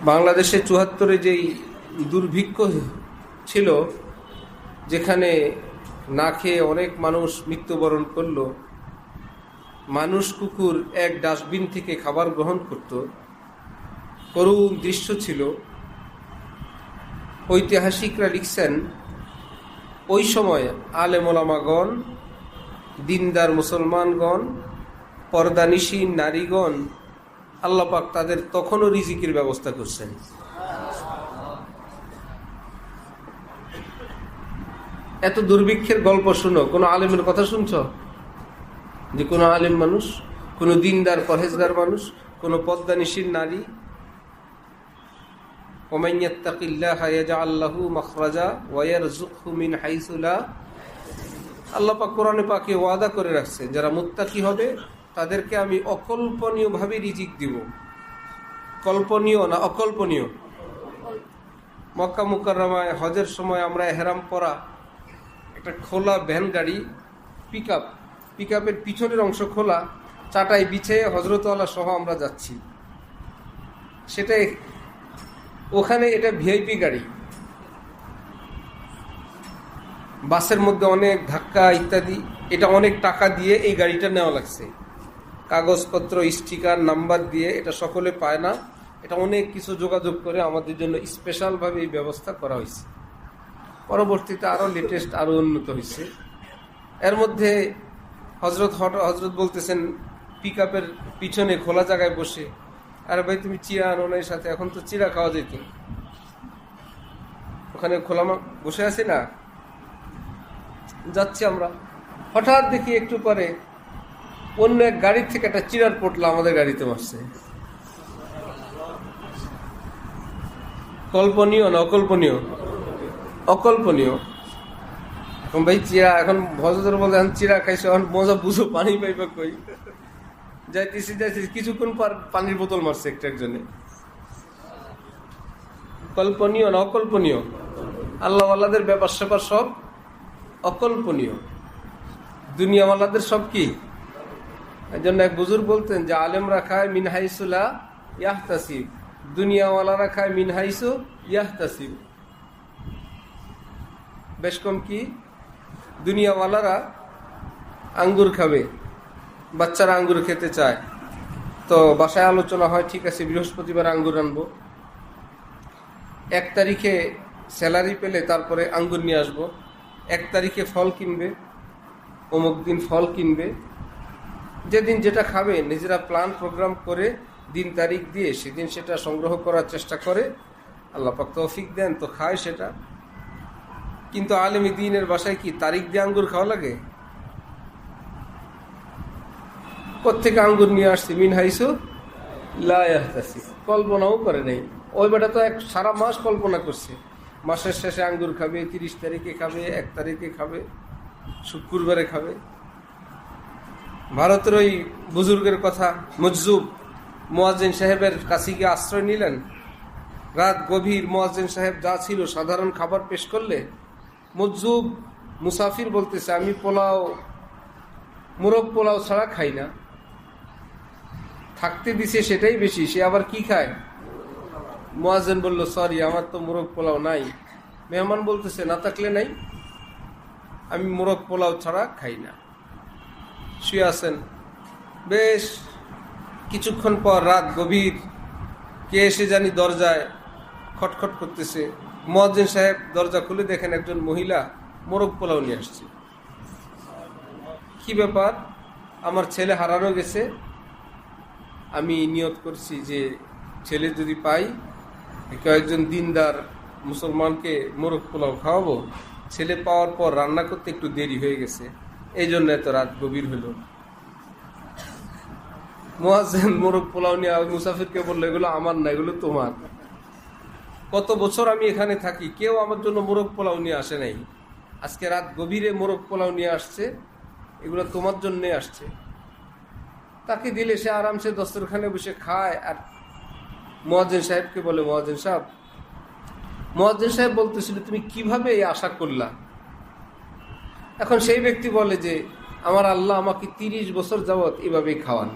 বাংলাদেশে ৭৪-এ যেই দুর্ভিক্ষ ছিল, যেখানে না খেয়ে অনেক মানুষ মৃত্যুবরণ করল, মানুষ কুকুর এক ডাস্টবিন থেকে খাবার গ্রহণ করত, করুণ দৃশ্য ছিল। ঐতিহাসিকরা লিখছেন, ওই সময় আলেম ওলামাগণ, দিনদার মুসলমানগণ, পর্দানিশী নারীগণ, আল্লাহ পাক তাদের তখনও রিজিকের ব্যবস্থা করছেন। এত দুর্ভিক্ষের গল্প শুনো, কোন আলেমের কথা শুনছ? যে কোনো আলেম মানুষ, কোন দিনদার পরহেজগার মানুষ, কোন পদ্মানিশীর নারী, ওমান ইয়াত্তাকিল্লাহা ইয়াজআল লাহু মাখরাজা ওয়া ইয়ারযুকহু মিন হাইসু লা। আল্লাহ পাক কোরআনে পাকে ওয়াদা করে রাখছে, যারা মুত্তাকি হবে তাদেরকে আমি অকল্পনীয়ভাবে রিজিক দিব। কল্পনীয় না অকল্পনীয়? মক্কা মুকাররমায় হজের সময় আমরা এহরাম পরা একটা খোলা ভ্যান গাড়ি, পিকআপের পিছনের অংশ খোলা, চাটাই বিছিয়ে হজরতওয়ালা সহ আমরা যাচ্ছি। সেটাই ওখানে, এটা ভিআইপি গাড়ি। বাসের মধ্যে অনেক ধাক্কা ইত্যাদি, এটা অনেক টাকা দিয়ে এই গাড়িটা নেওয়া লাগছে। কাগজপত্র, স্টিকার, নাম্বার দিয়ে, এটা সকলে পায় না। এটা অনেক কিছু যোগাযোগ করে আমাদের জন্য স্পেশালভাবে এই ব্যবস্থা করা হয়েছে। পরবর্তীতে আরও লেটেস্ট, আরও উন্নত হয়েছে। এর মধ্যে হজরত বলতেছেন পিকআপের পিছনে খোলা জায়গায় বসে, আরে ভাই তুমি চিড়া আনো না এর সাথে, এখন তো চিড়া খাওয়া যেত। ওখানে খোলা বসে আছি না, যাচ্ছি আমরা, হঠাৎ দেখি একটু পরে অন্য এক গাড়ির থেকে একটা চিড়ার পোটলা আমাদের গাড়িতে মারছে। কল্পনীয় না অকল্পনীয়? অকল্পনীয়। এখন ভাই চিড়া, এখন ভজর বলতে এখন চিড়া খাইছো, এখন মজা বুঝো, পানি পাইবা কই? যাইতেছি কিছুক্ষণ পর পানির বোতল মারছে একটা একজনে। কল্পনীয় না অকল্পনীয়? আল্লাহওয়ালাদের ব্যাপার স্যাপার সব অকল্পনীয়, দুনিয়াওয়ালাদের সব কি? এই জন্য এক বুজুর্গ বলতেন যে আলেমরা খায় মিন হাইসু লা ইয়াহতাসিব, দুনিয়াওয়ালারা খায় মিন হাইসু ইয়াহতাসিব। বেশ কম কি? দুনিয়াওয়ালারা আঙ্গুর খাবে, বাচ্চারা আঙ্গুর খেতে চায়, তো বাসায় আলোচনা হয়, ঠিক আছে বৃহস্পতিবার আঙ্গুর আনবো, 1 তারিখে স্যালারি পেলে তারপরে আঙ্গুর নিয়ে আসবো, 1 তারিখে ফল কিনবে, অমুক দিন ফল কিনবে। যেদিন যেটা খাবে নিজেরা প্ল্যান প্রোগ্রাম করে দিন তারিখ দিয়ে সেদিন সেটা সংগ্রহ করার চেষ্টা করে। আল্লাহ পাক তৌফিক দেন তো খায় সেটা। কিন্তু আলেমী দ্বীনের বাসায় কি তারিখ দিয়ে আঙ্গুর খাওয়া লাগে? কোত্থেকে আঙ্গুর নিয়ে আসছে? মিন হাইসু লা ইয়াহতাসিব। কল্পনাও করে নাই। ওই বেটা তো সারা মাস কল্পনা করছে, মাসের শেষে আঙ্গুর খাবে, 30 তারিখে খাবে, 1 তারিখে খাবে, শুক্রবারে খাবে। ভারতের ওই বুজুর্গের কথা, মজজুব মুয়াজ্জিন সাহেবের কাছে গিয়ে আশ্রয় নিলেন। রাত গভীর, মুয়াজ্জিন সাহেব যা ছিল সাধারণ খাবার পেশ করলে মজজুব মুসাফির বলতেছে, আমি মোরগ পোলাও ছাড়া খাই না। থাকতে দিছে সেটাই বেশি, সে আবার কি খায়? মুয়াজ্জিন বলল, সরি আমার তো মোরগ পোলাও নাই। মেহমান বলতেছে, না থাকলে নাই, আমি মোরগ পোলাও ছাড়া খাই না। শুয়ে আছেন, বেশ কিছুক্ষণ পর রাত গভীর, কে এসে জানি দরজায় খটখট করতেছে। মুয়াজ্জিন সাহেব দরজা খুলে দেখেন একজন মহিলা মোরগ পোলাও নিয়ে আসছে। কি ব্যাপার? আমার ছেলে হারানো গেছে, আমি নিয়ত করছি যে ছেলে যদি পাই কয়েকজন দিনদার মুসলমানকে মোরগ পোলাও খাওয়াবো। ছেলে পাওয়ার পর রান্না করতে একটু দেরি হয়ে গেছে, এই জন্য এত রাত গভীর হলো। মুয়াজ্জিন মোরগ পোলাও নিয়ে মুসাফিরকে বললো, এগুলো আমার না, এগুলো তোমার। কত বছর আমি এখানে থাকি, কেউ আমার জন্য মোরগ পোলাও নিয়ে আসে নাই, আজকে রাত গভীরে মোরগ পোলাও নিয়ে আসছে, এগুলো তোমার জন্যে আসছে। তাকে দিলে সে আরামসে দস্তরখানে বসে খায়। আর মুয়াজ্জিন সাহেবকে বলে, মুয়াজ্জিন সাহেব বলতেছিল, তুমি কিভাবে এই আশা করলা? এখন সেই ব্যক্তি বলে যে আমার আল্লাহ আমাকে 30 বছর যাবৎ এভাবেই খাওয়ান।